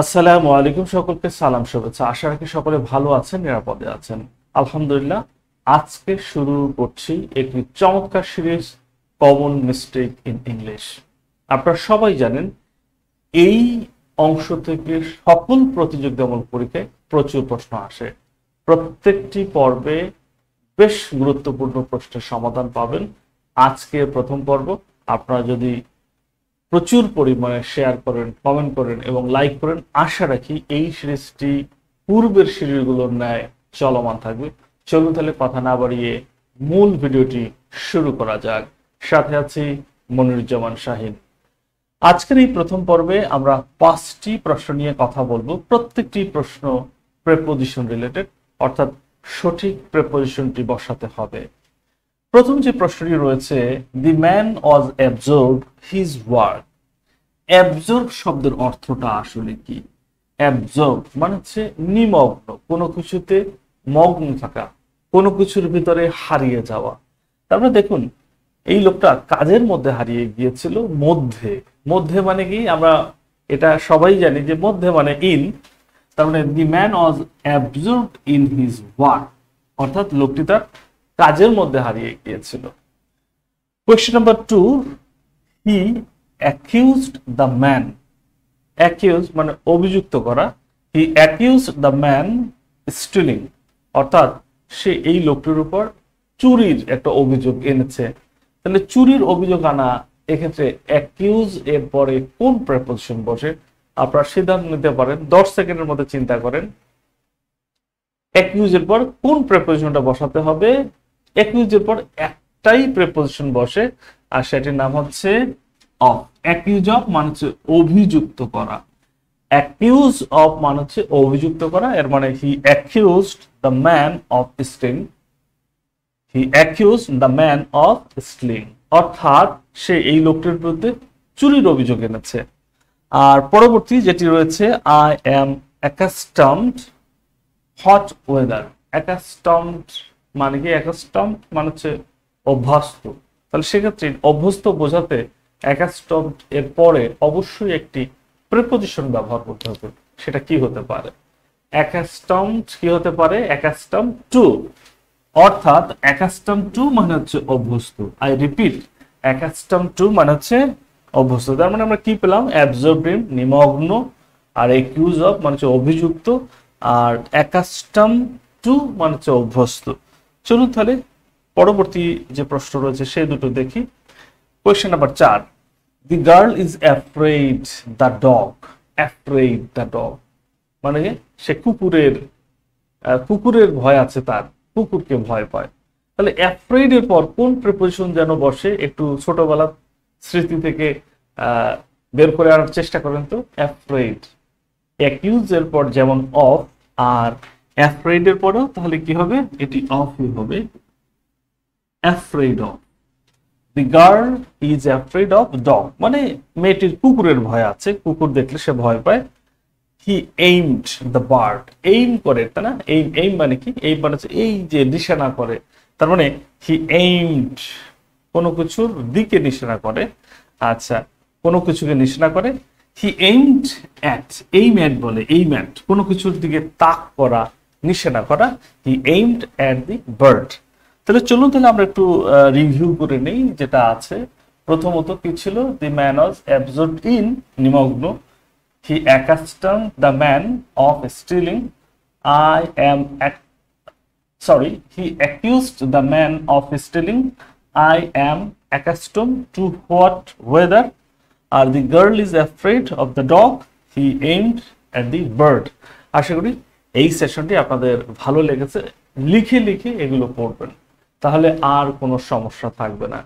আসসালামু আলাইকুম, সকলকে সালাম শুভেচ্ছা। আশা রাখি সকলে ভালো আছেন, নিরাপদে আছেন। আলহামদুলিল্লাহ। আজকে শুরু করছি একটি চমৎকার series, common mistake in English. আপনারা সবাই জানেন এই অংশ থেকে সকল প্রতিযোগিতামূলক পরীক্ষায় প্রচুর প্রশ্ন আসে। প্রত্যেকটি পর্বে বেশ গুরুত্বপূর্ণ প্রশ্নের সমাধান পাবেন। আজকে প্রথম পর্ব। আপনারা যদি প্রচুর পরিমাণে শেয়ার করেন, কমেন্ট করেন এবং লাইক করেন, আশা রাখি এই সিরিজটি পূর্বের সিরিজগুলোর ন্যায় চলমান থাকবে। চলুন তাহলে কথা না বাড়িয়ে মূল ভিডিওটি শুরু করা যাক। সাথে আছি মনিরুজ্জামান শাহিন। আজকের এই প্রথম পর্বে আমরা 5টি প্রশ্ন নিয়ে কথা বলবো। প্রত্যেকটি প্রশ্ন প্রেপোজিশন রিলেটেড, অর্থাৎ সঠিক প্রেপোজিশনটি বসাতে হবে। প্রথম যে প্রশ্নটি রয়েছে, দি ম্যান ওয়াজ অ্যাবজর্ব হিজ ওয়ার্ক। অ্যাবজর্ব শব্দের অর্থটা আসলে কি? অ্যাবজর্ব মানে হচ্ছে নিমগ্ন, কোনো কিছুতে মগ্ন থাকা, কোনো কিছুর ভিতরে হারিয়ে যাওয়া। তারপরে দেখুন, এই লোকটা কাজের মধ্যে হারিয়ে গিয়েছিল। মধ্যে মধ্যে মানে কি? আমরা এটা সবাই জানি যে মধ্যে মানে ইন। তার মানে the man was absorbed in his work, অর্থাৎ লোকটি তার কাজের মধ্যে হারিয়ে গিয়েছিল। Question number 2, he accused the man. Accuse মানে অভিযুক্ত করা। He accused the man stealing, অর্থাৎ সে এই লোকটির উপর চুরির একটা অভিযোগ এনেছে। তাহলে চুরির অভিযোগ আনা, এক্ষেত্রে অ্যাকিউজ এর পরে কোন প্রেপোজিশন বসে আপনারা সিদ্ধান্ত নিতে পারেন। 10 সেকেন্ডের মধ্যে চিন্তা করেন অ্যাকিউজের পর কোন প্রেপোজিশনটা বসাতে হবে। অ্যাকিউজের পর একটাই প্রেপোজিশন বসে, আর সেটির নাম হচ্ছে অফ। অ্যাকিউজ অফ মানে হচ্ছে অভিযুক্ত করা। অ্যাকিউজ অফ মানে হচ্ছে অভিযুক্ত করা। এর মানে he accused the man of stealing. He accused the man of stealing, অর্থাৎ সে এই লোকটির বিরুদ্ধে চুরির অভিযোগ এনেছে। আর পরবর্তী যেটি রয়েছে, I am accustomed hot weather. Accustomed মানে কি? অ্যাকাস্টমড মানে হচ্ছে অভ্যস্ত। তাহলে সেক্ষেত্রে অভ্যস্ত বোঝাতে অ্যাকাস্টমড এর পরে অবশ্যই একটি প্রিপোজিশন ব্যবহার করতে হবে। সেটা কি হতে পারে? অ্যাকাস্টমড কি হতে পারে? অ্যাকাস্টম টু, অর্থাৎ অ্যাকাস্টম টু মানে হচ্ছে অভ্যস্ত। আই রিপিট, অ্যাকাস্টম টু মানে হচ্ছে অভ্যস্ত। তার মানে আমরা কি পেলাম? অ্যাবজর্বড ইন নিমগ্ন, আর অ্যাকিউজ অফ মানে হচ্ছে অভিযুক্ত, আর অ্যাকাস্টম টু মানে হচ্ছে অভ্যস্ত। চলুন তাহলে পরবর্তী যে প্রশ্ন রয়েছে সে দুটো দেখি। Question number 4, the girl is afraid the dog. Afraid the dog মানে সে কুকুরের ভয় আছে, তার কুকুরকে ভয় পায়। তাহলে অ্যাফ্রেড এর পর কোন প্রিপোজিশন যেন বসে, একটু ছোটবেলার স্মৃতি থেকে বের করে আনার চেষ্টা করেন তো। অ্যাফ্রেড, অ্যাকিউজ এর পর যেমন অফ, আর অ্যাফ্রেড এর পরেও তাহলে কি হবে? এটি অফই হবে। Afraid of, the girl is afraid of dog মানে মেয়েটির কুকুরের ভয় আছে, কুকুর দেখলে সে ভয় পায়। হি এইমড দ্য বার্ড, এইম করে, তাই না? এইম, এইম মানে কি? এইম মানে হচ্ছে এই যে নিশানা করে। তার মানে হি এইমড কোনো কিছুর দিকে নিশানা করে। আচ্ছা, কোনো কিছুকে নিশানা করে। হি এইমড অ্যাট, এইম অ্যাট বলে, এইম অ্যাট কোনো কিছুর দিকে তাক করা, নিশানা করা। হি এইমড অ্যাট দি বার্ড। তাহলে চলুন তাহলে আমরা একটু রিভিউ করে নেই যেটা আছে। প্রথমত কি ছিল? The man was absorbed in, নিমগ্ন। He accustomed the man of stealing. He accused the man of stealing. I am accustomed to hot weather. আর the girl is afraid of the dog. He aimed at the bird. আশা করি এই সেশনটি আপনাদের ভালো লেগেছে। লিখে লিখে এগুলো পড়বেন, তাহলে আর কোনো সমস্যা থাকবে না।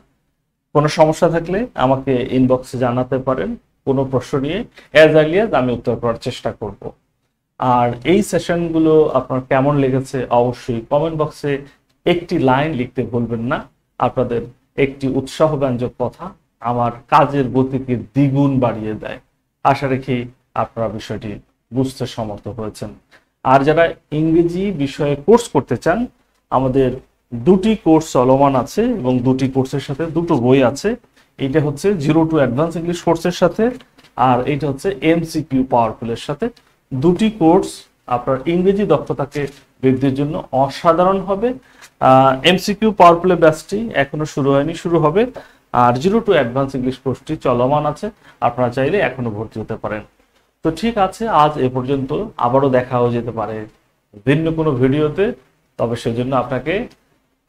কোনো সমস্যা থাকলে আমাকে ইনবক্সে জানাতে পারেন কোনো প্রশ্ন নিয়ে। অ্যাজ আর্লি অ্যাজ আমি উত্তর করার চেষ্টা করব। আর এই সেশনগুলো আপনার কেমন লেগেছে অবশ্যই কমেন্ট বক্সে একটি লাইন লিখতে ভুলবেন না। আপনাদের একটি উৎসাহব্যঞ্জক কথা আমার কাজের গতিকে দ্বিগুণ বাড়িয়ে দেয়। আশা রাখি আপনারা বিষয়টি বুঝতে সমর্থ হয়েছেন। আর যারা ইংরেজি বিষয়ে কোর্স করতে চান, আমাদের 2টি কোর্স চলমান আছে এবং 2টি কোর্সের সাথে 2টো বই আছে। এইটা হচ্ছে 0 টু অ্যাডভান্স ইংলিশ কোর্সের সাথে, আর এটা হচ্ছে এমসিকিউ পাওয়ারফুলের সাথে। দুটি কোর্স আপনার ইংরেজি দক্ষতাকে বৃদ্ধির জন্য অসাধারণ হবে। এমসিকিউ পাওয়ারফুলের ব্যাচটি এখনো শুরু হয়নি, শুরু হবে। আর 0 to অ্যাডভান্স ইংলিশ কোর্সটি চলমান আছে, আপনারা চাইলে এখনো ভর্তি হতে পারেন। তো ঠিক আছে, আজ এ পর্যন্ত। আবারও দেখাও যেতে পারে ভিন্ন কোনো ভিডিওতে। তবে সেজন্য আপনাকে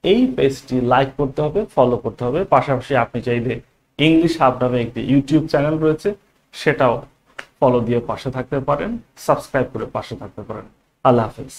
এই পেজটি লাইক করতে হবে, ফলো করতে হবে। পাশাপাশি আপনি চাইলে ইংলিশ হাব নামে একটি ইউটিউব চ্যানেল রয়েছে, সেটাও ফলো দিয়ে পাশে থাকতে পারেন, সাবস্ক্রাইব করে পাশে থাকতে পারেন। আল্লাহ হাফেজ।